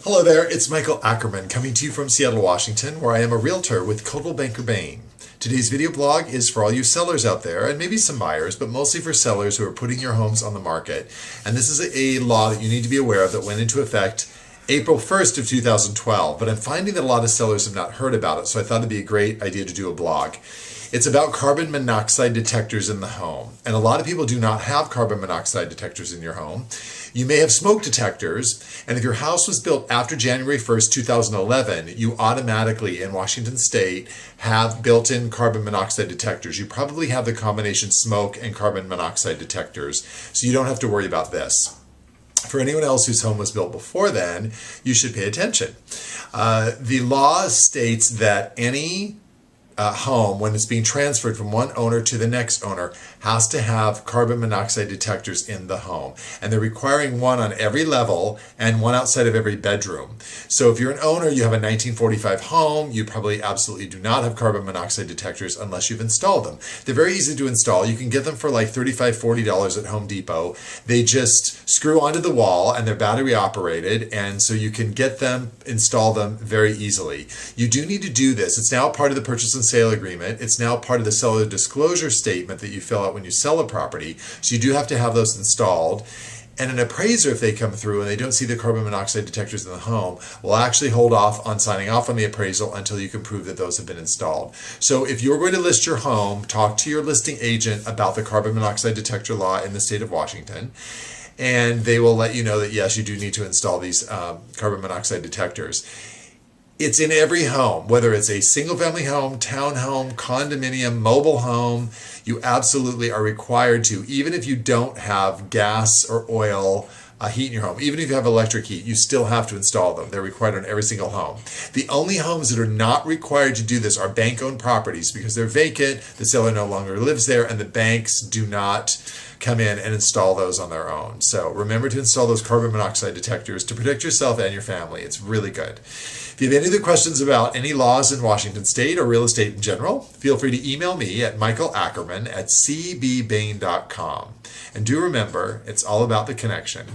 Hello there, it's Michael Ackerman coming to you from Seattle, Washington, where I am a realtor with Coldwell Banker Bain. Today's video blog is for all you sellers out there, and maybe some buyers, but mostly for sellers who are putting your homes on the market. And this is a law that you need to be aware of that went into effect April 1st of 2012, but I'm finding that a lot of sellers have not heard about it, so I thought it'd be a great idea to do a blog. It's about carbon monoxide detectors in the home. And a lot of people do not have carbon monoxide detectors in your home. You may have smoke detectors, and if your house was built after January 1st, 2011, you automatically, in Washington State, have built-in carbon monoxide detectors. You probably have the combination smoke and carbon monoxide detectors, so you don't have to worry about this. For anyone else whose home was built before then, you should pay attention. The law states that any home, when it's being transferred from one owner to the next owner, has to have carbon monoxide detectors in the home. And they're requiring one on every level and one outside of every bedroom. So if you're an owner, you have a 1945 home, you probably absolutely do not have carbon monoxide detectors unless you've installed them. They're very easy to install. You can get them for like $35, $40 at Home Depot. They just screw onto the wall and they're battery operated, and so you can get them, install them very easily. You do need to do this. It's now part of the purchase and sale agreement. It's now part of the seller disclosure statement that you fill out when you sell a property. So you do have to have those installed. And an appraiser, if they come through and they don't see the carbon monoxide detectors in the home, will actually hold off on signing off on the appraisal until you can prove that those have been installed. So if you're going to list your home, talk to your listing agent about the carbon monoxide detector law in the state of Washington, and they will let you know that yes, you do need to install these carbon monoxide detectors. It's in every home, whether it's a single-family home, townhome, condominium, mobile home. You absolutely are required to, even if you don't have gas or oil heat in your home. Even if you have electric heat, you still have to install them. They're required on every single home. The only homes that are not required to do this are bank-owned properties because they're vacant, the seller no longer lives there, and the banks do not come in and install those on their own. So remember to install those carbon monoxide detectors to protect yourself and your family. It's really good. If you have any other questions about any laws in Washington State or real estate in general, feel free to email me at michaelackerman@cbbain.com. And do remember, it's all about the connection.